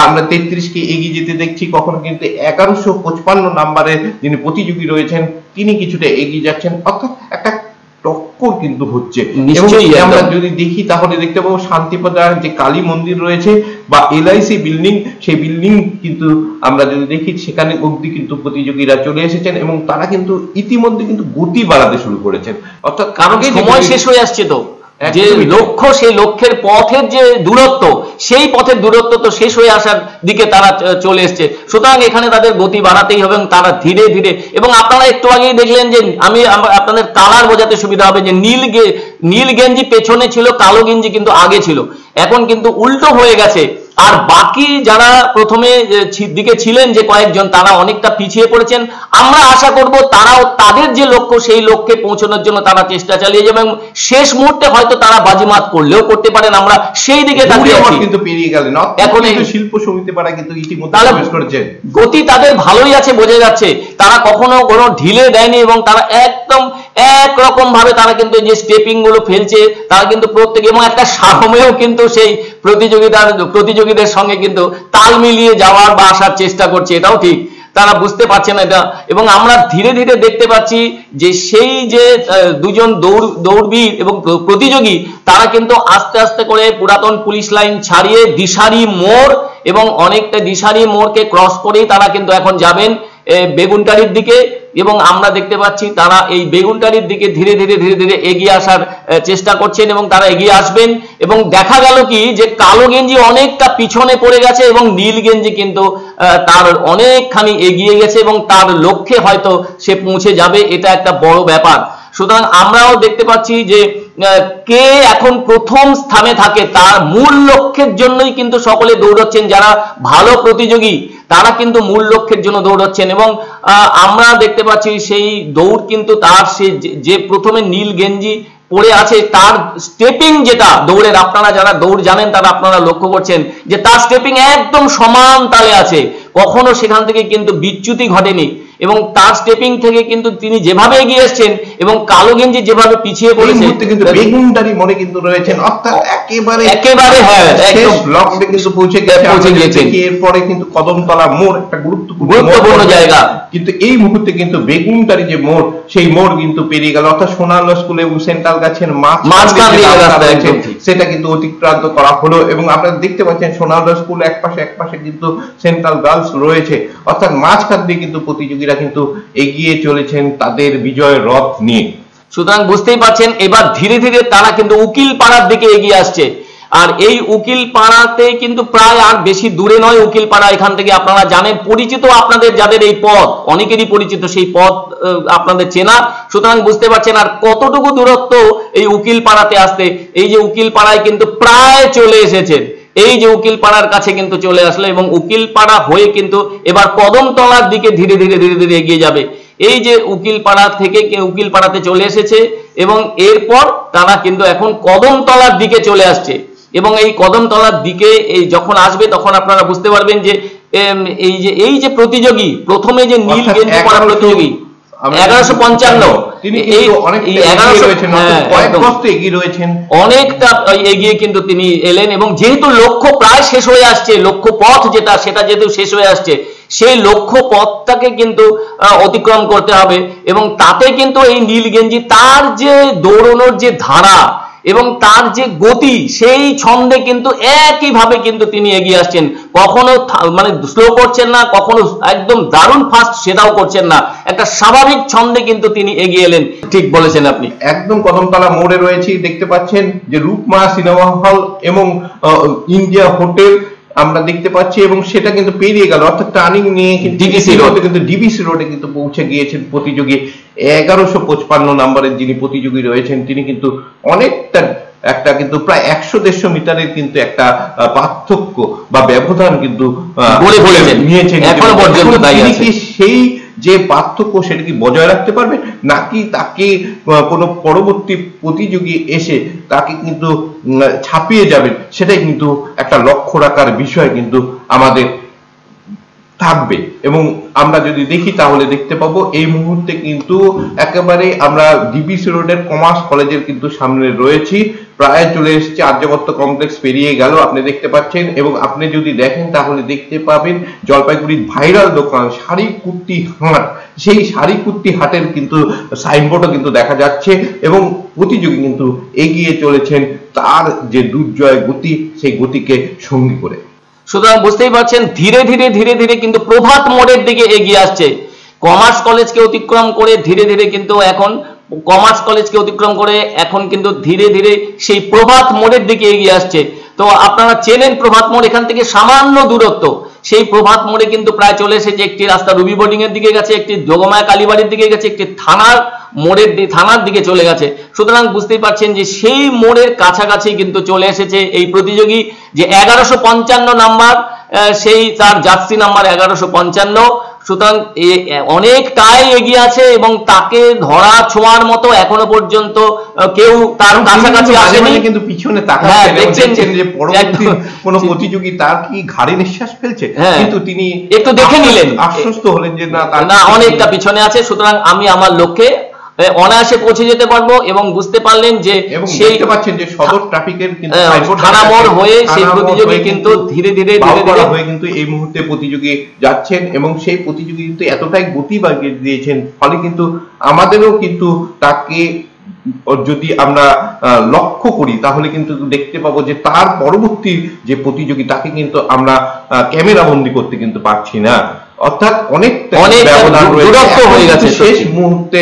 আমরা 33কে এগিয়ে যেতে দেখছি, কখনো কিন্তু 1155 নাম্বারে যিনি প্রতিযোগী রয়েছেন তিনি কিছুটা এগিয়ে যাচ্ছেন, অর্থাৎ একটা টক্কর কিন্তু হচ্ছে। আমরা যদি দেখি তাহলে দেখতে পাবো শান্তিপাড়ার যে কালী মন্দির রয়েছে বা LIC বিল্ডিং, সেই বিল্ডিং কিন্তু আমরা যদি দেখি সেখানে অবধি কিন্তু প্রতিযোগীরা চলে এসেছেন এবং তারা কিন্তু ইতিমধ্যে কিন্তু গতি বাড়াতে শুরু করেছেন, অর্থাৎ কারণ সময় শেষ হয়ে আসছে তো, যে লক্ষ্য সেই লক্ষ্যের পথের যে দূরত্ব সেই পথের দূরত্ব তো শেষ হয়ে আসার দিকে তারা চলে এসছে। সুতরাং এখানে তাদের গতি বাড়াতেই হবে এবং তারা ধীরে ধীরে, এবং আপনারা একটু আগেই দেখলেন যে আমি আপনাদের কালার বোঝাতে সুবিধা হবে যে নীল গেঞ্জি পেছনে ছিল, কালো গেঞ্জি কিন্তু আগে ছিল, এখন কিন্তু উল্টো হয়ে গেছে। আর বাকি যারা প্রথমে দিকে ছিলেন যে কয়েকজন তারা অনেকটা পিছিয়ে পড়েছেন। আমরা আশা করব তারাও তাদের যে লক্ষ্য সেই লক্ষ্যে পৌঁছানোর জন্য তারা চেষ্টা চালিয়ে যাবে এবং শেষ মুহূর্তে হয়তো তারা বাজিমাত করলেও করতে পারেন, আমরা সেই দিকে তাকিয়ে আছি। কিন্তু পেরিয়ে গেলেন, এখন এই শিল্প সমিতি পাড়া কিন্তু ইতিমধ্যে প্রবেশ করেছে, গতি তাদের ভালোই আছে বোঝা যাচ্ছে, তারা কখনো কোনো ঢিলে দেয়নি এবং তারা একদম একরকম ভাবে তারা কিন্তু যে স্টেপিং গুলো ফেলছে তারা কিন্তু প্রত্যেক এবং একটা সারমেও কিন্তু সেই প্রতিযোগীদের সঙ্গে কিন্তু তাল মিলিয়ে যাওয়ার বা আসার চেষ্টা করছে, এটাও ঠিক তারা বুঝতে পারছে না এটা। এবং আমরা ধীরে ধীরে দেখতে পাচ্ছি যে সেই যে দুজন দৌড়বীর এবং প্রতিযোগী তারা কিন্তু আস্তে আস্তে করে পুরাতন পুলিশ লাইন ছাড়িয়ে দিশারি মোড় এবং অনেকটা দিশারি মোড়কে ক্রস করেই তারা কিন্তু এখন যাবেন বেগুনটারির দিকে এবং আমরা দেখতে পাচ্ছি তারা এই বেগুনটারির দিকে ধীরে ধীরে ধীরে ধীরে এগিয়ে আসার চেষ্টা করছেন এবং তারা এগিয়ে আসবেন। এবং দেখা গেল কি যে কালো গেঞ্জি অনেকটা পিছনে পড়ে গেছে এবং নীল গেঞ্জি কিন্তু তার অনেকখানি এগিয়ে গেছে এবং তার লক্ষ্যে হয়তো সে পৌঁছে যাবে, এটা একটা বড় ব্যাপার। সুতরাং আমরাও দেখতে পাচ্ছি যে কে এখন প্রথম স্থানে থাকে তার মূল লক্ষ্যের জন্যই কিন্তু সকলে দৌড়চ্ছেন, যারা ভালো প্রতিযোগী তারা কিন্তু মূল লক্ষ্যের জন্য দৌড়চ্ছেন এবং আমরা দেখতে পাচ্ছি সেই দৌড় কিন্তু তার সে যে প্রথমে নীল গেঞ্জি পড়ে আছে তার স্টেপিং যেটা দৌড়ের, আপনারা যারা দৌড় জানেন তারা আপনারা লক্ষ্য করছেন যে তার স্টেপিং একদম সমান তালে আছে, কখনো সেখান থেকে কিন্তু বিচ্যুতি ঘটেনি এবং তার স্টেপিং থেকে কিন্তু তিনি যেভাবে এগিয়ে এসেছেন এবং কালো গেঞ্জি যেভাবে পিছিয়ে পড়েছে কিন্তু বেগুনটারি মনে কিন্তু রয়েছেন, অর্থাৎ একেবারে হ্যাঁ একদম লক্ষ্যে কিন্তু পৌঁছে গিয়েছেন। এরপরে কিন্তু কদমতলা মোড় একটা গুরুত্বপূর্ণ জায়গা, কিন্তু এই মুহূর্তে কিন্তু বেগুনটারি যে মোড় সেই মোড় কিন্তু পেরিয়ে গেল, অর্থাৎ সোনারগাঁ স্কুল এবং সেন্ট্রাল গাছের মাঝখান সেটা কিন্তু অতিক্রান্ত করা হলো এবং আপনারা দেখতে পাচ্ছেন সোনারগাঁ স্কুল একপাশে কিন্তু সেন্ট্রাল গার্লস রয়েছে, অর্থাৎ মাঝখান দিয়ে কিন্তু প্রতিযোগীরা কিন্তু এগিয়ে চলেছেন তাদের বিজয় রথ নিয়ে। সুতরাং বুঝতেই পারছেন এবার ধীরে ধীরে তারা কিন্তু উকিল পাড়ার দিকে এগিয়ে আসছে। আর এই উকিল পাড়াতে কিন্তু প্রায় আর বেশি দূরে নয় উকিল পাড়া, এখান থেকে আপনারা জানেন পরিচিত, আপনাদের যাদের এই পথ অনেকেরই পরিচিত সেই পথ আপনাদের চেনা, সুতরাং বুঝতে পারছেন আর কতটুকু দূরত্ব এই উকিল পাড়াতে আসতে। এই যে উকিল পাড়ায় কিন্তু প্রায় চলে এসেছেন, এই যে উকিলপাড়ার কাছে কিন্তু চলে আসলো এবং উকিলপাড়া হয়ে কিন্তু এবার কদমতলার দিকে ধীরে ধীরে ধীরে ধীরে এগিয়ে যাবে। এই যে উকিলপাড়া থেকে উকিলপাড়াতে চলে এসেছে এবং এরপর তারা কিন্তু এখন কদমতলার দিকে চলে আসছে এবং এই কদমতলার দিকে এই যখন আসবে তখন আপনারা বুঝতে পারবেন যে এই যে প্রতিযোগী প্রথমে যে নীল গেঞ্জি পরা প্রতিযোগী 1155 অনেকটা এগিয়ে কিন্তু তিনি এলেন এবং যেহেতু লক্ষ্য প্রায় শেষ হয়ে আসছে, লক্ষ্য পথ সেটা যেহেতু শেষ হয়ে আসছে, সেই লক্ষ্য পথটাকে কিন্তু অতিক্রম করতে হবে এবং তাতে কিন্তু এই নীল গেঞ্জি তার যে দৌড়ানোর যে ধারা এবং তার যে গতি সেই ছন্দে কিন্তু একইভাবে কিন্তু তিনি এগিয়ে আসছেন, কখনো মানে স্লো করছেন না, কখনো একদম দারুণ ফাস্ট সেটাও করছেন না, একটা স্বাভাবিক ছন্দে কিন্তু তিনি এগিয়ে এলেন। ঠিক বলেছেন আপনি, একদম কদমতলা মোড়ে রয়েছি, দেখতে পাচ্ছেন যে রূপমা সিনেমা হল এবং ইন্ডিয়া হোটেল আমরা দেখতে পাচ্ছি এবং সেটা কিন্তু পেরিয়ে গেল, অর্থাৎ টার্নিং নিয়ে ডিবিসি রোডে কিন্তু পৌঁছে গিয়েছেন প্রতিযোগী। 1155 নম্বরের যিনি প্রতিযোগী রয়েছেন তিনি কিন্তু অনেকটা একটা কিন্তু প্রায় 100-150 মিটারের কিন্তু একটা পার্থক্য বা ব্যবধান কিন্তু নিয়েছেন এখনো পর্যন্ত। সেই যে পার্থক্য সেটা কি বজায় রাখতে পারবে নাকি তাকে কোনো পরবর্তী প্রতিযোগী এসে তাকে কিন্তু ছাপিয়ে যাবেন, সেটাই কিন্তু একটা লক্ষ্য রাখার বিষয় কিন্তু আমাদের থাকবে। এবং আমরা যদি দেখি তাহলে দেখতে পাবো এই মুহূর্তে কিন্তু একেবারে আমরা ডিবিসি রোডের কমার্স কলেজের কিন্তু সামনে রয়েছি, প্রায় চলে এসেছে, আর্যভট্ট কমপ্লেক্স পেরিয়ে গেল আপনি দেখতে পাচ্ছেন। এবং আপনি যদি দেখেন তাহলে দেখতে পাবেন জলপাইগুড়ির ভাইরাল দোকান শাড়ি কুর্তি হাট, সেই শাড়ি কুর্তি হাটের কিন্তু সাইনবোর্ডও কিন্তু দেখা যাচ্ছে এবং প্রতিযোগী কিন্তু এগিয়ে চলেছেন তার যে দুর্জয় গতি সেই গতিকে সঙ্গী করে। সুতরাং বুঝতেই পারছেন ধীরে ধীরে ধীরে ধীরে কিন্তু প্রভাত মোড়ের দিকে এগিয়ে আসছে, কমার্স কলেজকে অতিক্রম করে ধীরে ধীরে কিন্তু এখন কমার্স কলেজকে অতিক্রম করে এখন কিন্তু ধীরে ধীরে সেই প্রভাত মোড়ের দিকে এগিয়ে আসছে। তো আপনারা চেনেন প্রভাত মোড়, এখান থেকে সামান্য দূরত্ব, সেই প্রভাত মোড়ে কিন্তু প্রায় চলে এসেছে, একটি রাস্তা রুবি বোর্ডিং এর দিকে গেছে, একটি যোগমায়া কালীবাড়ির দিকে গেছে, একটি থানার দিকে চলে গেছে। সুতরাং বুঝতেই পারছেন যে সেই মোড়ের কাছাকাছি কিন্তু চলে এসেছে এই প্রতিযোগী যে 1155 নাম্বার, সেই তার জার্সি নাম্বার 1155। সুতরাং অনেকটাই এগিয়ে আছে এবং তাকে ধরা ছোঁয়ার মতো এখনো পর্যন্ত কেউ তার কাছাকাছি আসেনি, কিন্তু পিছনে তাকাচ্ছেন দেখছেন যে পরবর্তী কোন প্রতিযোগী তার কি ঘাড়ে নিঃশ্বাস ফেলছে, কিন্তু তিনি একটু দেখে নিলেন, আশ্বস্ত হলেন যে না অনেকটা পিছনে আছে। সুতরাং আমি আমার লক্ষ্যে অনায়াসে পৌঁছে যেতে পারবো এবং বুঝতে পারলেন যে সেই দেখতে পাচ্ছেন যে সদর ট্রাফিকের কিন্তু থানা মোড় হয়ে সেই প্রতিযোগী কিন্তু ধীরে ধীরে হয়ে কিন্তু এই মুহূর্তে প্রতিযোগী যাচ্ছেন এবং সেই প্রতিযোগী কিন্তু এতটাই গতি বাড়িয়ে দিয়েছেন, ফলে কিন্তু আমাদেরও কিন্তু তাকে যদি আমরা লক্ষ্য করি তাহলে কিন্তু দেখতে পাবো যে তার পরবর্তী যে প্রতিযোগী তাকে কিন্তু আমরা ক্যামেরা বন্দি করতে কিন্তু পারছি না, অর্থাৎ অনেক ব্যবধান হয়ে গেছে। শেষ মুহূর্তে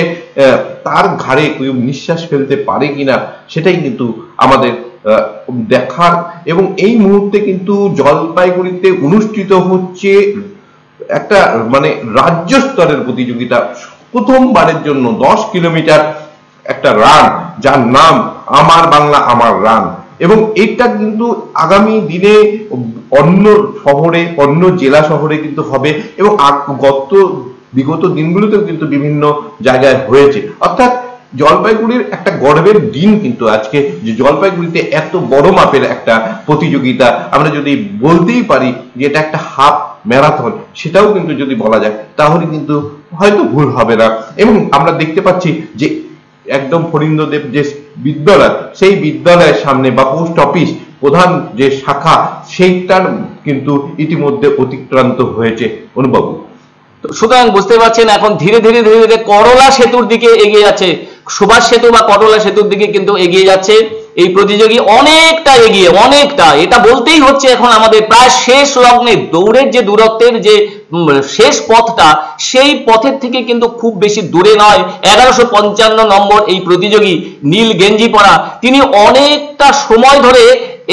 তার ঘাড়ে কেউ নিঃশ্বাস ফেলতে পারে কিনা সেটাই কিন্তু আমাদের দেখার। এবং এই মুহূর্তে কিন্তু জলপাইগুড়িতে অনুষ্ঠিত হচ্ছে একটা মানে রাজ্য স্তরের প্রতিযোগিতা, প্রথমবারের জন্য 10 কিলোমিটার একটা রান, যার নাম আমার বাংলা আমার রান। এবং এটা কিন্তু আগামী দিনে অন্য শহরে অন্য জেলা শহরে কিন্তু হবে এবং বিগত দিনগুলোতেও কিন্তু বিভিন্ন জায়গায় হয়েছে, অর্থাৎ জলপাইগুড়ির একটা গর্বের দিন কিন্তু আজকে, যে জলপাইগুড়িতে এত বড় মাপের একটা প্রতিযোগিতা, আমরা যদি বলতেই পারি যে এটা একটা হাফ ম্যারাথন, সেটাও কিন্তু যদি বলা যায় তাহলে কিন্তু হয়তো ভুল হবে না। এবং আমরা দেখতে পাচ্ছি যে একদম ফরিন্দ্রদেব যে বিদ্যালয়, সেই বিদ্যালয়ের সামনে বা পোস্ট অফিস প্রধান যে শাখা, সেইটার কিন্তু ইতিমধ্যে অতিক্রান্ত হয়েছে অনুবাবু। সুতরাং বুঝতে পারছেন এখন ধীরে ধীরে ধীরে ধীরে করলা সেতুর দিকে এগিয়ে যাচ্ছে, সুভাষ সেতু বা করলা সেতুর দিকে কিন্তু এগিয়ে যাচ্ছে এই প্রতিযোগী, অনেকটা এগিয়ে, অনেকটা, এটা বলতেই হচ্ছে এখন আমাদের প্রায় শেষ লগ্নে দৌড়ের যে দূরত্বের যে শেষ পথটা, সেই পথের থেকে কিন্তু খুব বেশি দূরে নয় 1155 নম্বর এই প্রতিযোগী নীল গেঞ্জি পরা, তিনি অনেকটা সময় ধরে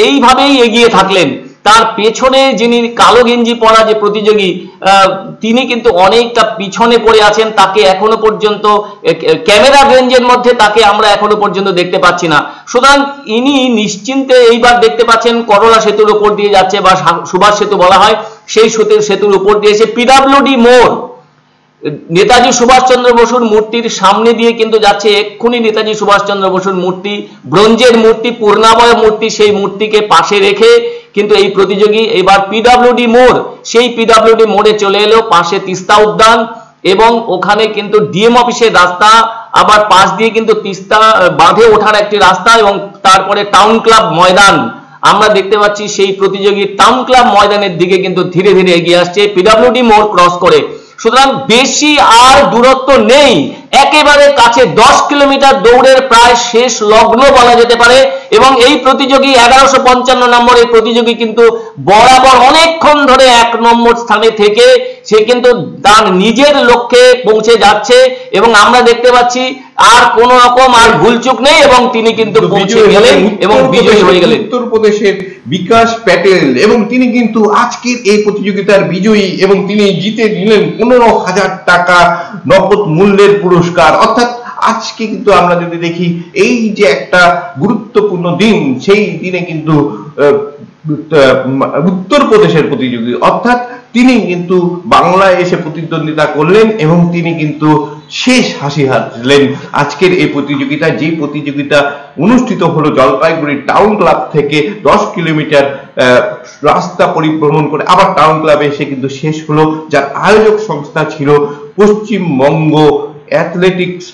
এইভাবেই এগিয়ে থাকলেন তার পেছনে যিনি কালো গেঞ্জি পরা যে প্রতিযোগী তিনি কিন্তু অনেকটা পিছনে পড়ে আছেন, তাকে এখনো পর্যন্ত ক্যামেরা রেঞ্জের মধ্যে তাকে আমরা এখনো পর্যন্ত দেখতে পাচ্ছি না। সুতরাং ইনি নিশ্চিন্তে এইবার দেখতে পাচ্ছেন করলা সেতুর উপর দিয়ে যাচ্ছে, বা সুভাষ সেতু বলা হয়, সেই সেতুর উপর দিয়ে এসে পিডব্লিউডি মোড় নেতাজি সুভাষচন্দ্র বসুর মূর্তির সামনে দিয়ে কিন্তু যাচ্ছে। এক্ষুনি নেতাজি সুভাষচন্দ্র বসুর মূর্তি, ব্রোঞ্জের মূর্তি, পূর্ণাময় মূর্তি, সেই মূর্তিকে পাশে রেখে কিন্তু এই প্রতিযোগী এবার পিডব্লিউডি মোড়, সেই পিডব্লিউডি মোড়ে চলে এলো। পাশে তিস্তা উদ্যান এবং ওখানে কিন্তু ডিএম অফিসের রাস্তা, আবার পাশ দিয়ে কিন্তু তিস্তা বাঁধে ওঠার একটি রাস্তা, এবং তারপরে টাউন ক্লাব ময়দান আমরা দেখতে পাচ্ছি। সেই প্রতিযোগী টাউন ক্লাব ময়দানের দিকে কিন্তু ধীরে ধীরে এগিয়ে আসছে পিডব্লিউডি মোড় ক্রস করে। সুতরাং বেশি আর দূরত্ব নেই, একেবারে কাছে 10 কিলোমিটার দৌড়ের প্রায় শেষ লগ্ন বলা যেতে পারে। এবং এই প্রতিযোগী 1155 নম্বর এই প্রতিযোগী কিন্তু বরাবর অনেকক্ষণ ধরে 1 নম্বর স্থানে থেকে সে কিন্তু তার নিজের লক্ষ্যে পৌঁছে যাচ্ছে, এবং আমরা দেখতে পাচ্ছি আর কোন রকম আর ভুলচুক নেই, এবং তিনি কিন্তু পৌঁছে গেলেন এবং বিজয়ী হয়ে গেলেন। উত্তরপ্রদেশের বিকাশ প্যাটেল, এবং তিনি কিন্তু আজকের এই প্রতিযোগিতার বিজয়ী, এবং তিনি জিতে নিলেন 15,000 টাকা নগদ মূল্যের পুরস্কার। অর্থাৎ আজকে কিন্তু আমরা যদি দেখি এই যে একটা গুরুত্বপূর্ণ দিন, সেই দিনে কিন্তু উত্তরপ্রদেশের প্রতিযোগী অর্থাৎ তিনি কিন্তু বাংলায় এসে প্রতিদ্বন্দ্বিতা করলেন, এবং তিনি কিন্তু শেষ হাসি হাসলেন আজকের এই প্রতিযোগিতায়। যে প্রতিযোগিতা অনুষ্ঠিত হলো জলপাইগুড়ি টাউন ক্লাব থেকে 10 কিলোমিটার রাস্তা পরিভ্রমণ করে আবার টাউন ক্লাবে এসে কিন্তু শেষ হলো, যার আয়োজক সংস্থা ছিল পশ্চিমবঙ্গ অ্যাথলেটিক্স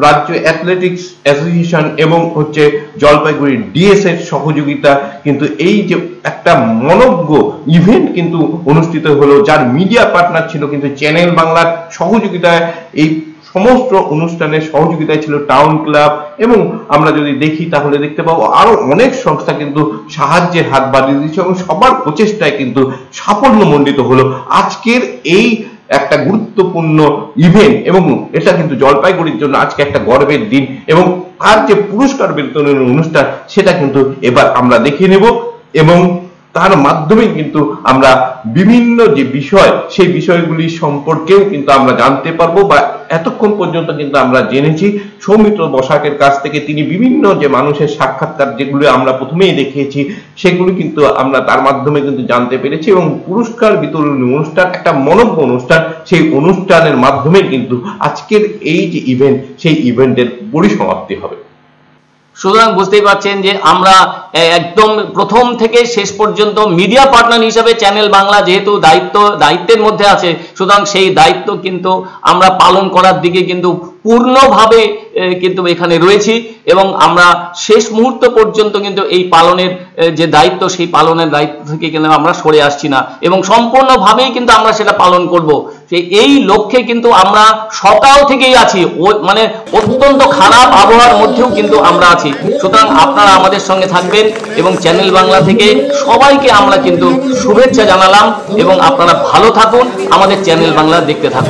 রাজ্য অ্যাথলেটিক্স অ্যাসোসিয়েশন এবং হচ্ছে জলপাইগুড়ি ডিএস এর সহযোগিতা। কিন্তু এই যে একটা মনোজ্ঞ ইভেন্ট কিন্তু অনুষ্ঠিত হলো, যার মিডিয়া পার্টনার ছিল কিন্তু চ্যানেল বাংলার সহযোগিতায়। এই সমস্ত অনুষ্ঠানের সহযোগিতায় ছিল টাউন ক্লাব, এবং আমরা যদি দেখি তাহলে দেখতে পাবো আরো অনেক সংস্থা কিন্তু সাহায্যের হাত বাড়িয়ে দিচ্ছে, এবং সবার প্রচেষ্টায় কিন্তু সাফল্যমণ্ডিত হলো আজকের এই একটা গুরুত্বপূর্ণ ইভেন্ট। এবং এটা কিন্তু জলপাইগুড়ির জন্য আজকে একটা গর্বের দিন, এবং আর যে পুরস্কার বিতরণের অনুষ্ঠান সেটা কিন্তু এবার আমরা দেখে নেব, এবং তার মাধ্যমে কিন্তু আমরা বিভিন্ন যে বিষয় সেই বিষয়গুলি সম্পর্কেও কিন্তু আমরা জানতে পারবো। বা এতক্ষণ পর্যন্ত কিন্তু আমরা জেনেছি সৌমিত্র বসাকের কাছ থেকে, তিনি বিভিন্ন যে মানুষের সাক্ষাৎকার যেগুলো আমরা প্রথমেই দেখিয়েছি সেগুলো কিন্তু আমরা তার মাধ্যমে কিন্তু জানতে পেরেছি, এবং পুরস্কার বিতরণী অনুষ্ঠান একটা মনোজ্ঞ অনুষ্ঠান, সেই অনুষ্ঠানের মাধ্যমে কিন্তু আজকের এই যে ইভেন্ট সেই ইভেন্টের পরিসমাপ্তি হবে। সুতরাং বুঝতেই পারছেন যে আমরা একদম প্রথম থেকে শেষ পর্যন্ত মিডিয়া পার্টনার হিসেবে চ্যানেল বাংলা যেহেতু দায়িত্বের মধ্যে আছে, সুতরাং সেই দায়িত্ব কিন্তু আমরা পালন করার দিকে কিন্তু পূর্ণভাবে কিন্তু এখানে রয়েছি, এবং আমরা শেষ মুহূর্ত পর্যন্ত কিন্তু এই পালনের যে দায়িত্ব সেই পালনের দায়িত্ব থেকে কিন্তু আমরা সরে আসছি না, এবং সম্পূর্ণভাবেই কিন্তু আমরা সেটা পালন করব। এই লক্ষ্যে কিন্তু আমরা সকাল থেকেই আছি, মানে অত্যন্ত খারাপ আবহাওয়ার মধ্যেও কিন্তু আমরা আছি। সুতরাং আপনারা আমাদের সঙ্গে থাকবেন, এবং চ্যানেল বাংলা থেকে সবাইকে আমরা কিন্তু শুভেচ্ছা জানালাম, এবং আপনারা ভালো থাকুন, আমাদের চ্যানেল বাংলা দেখতে থাকুন।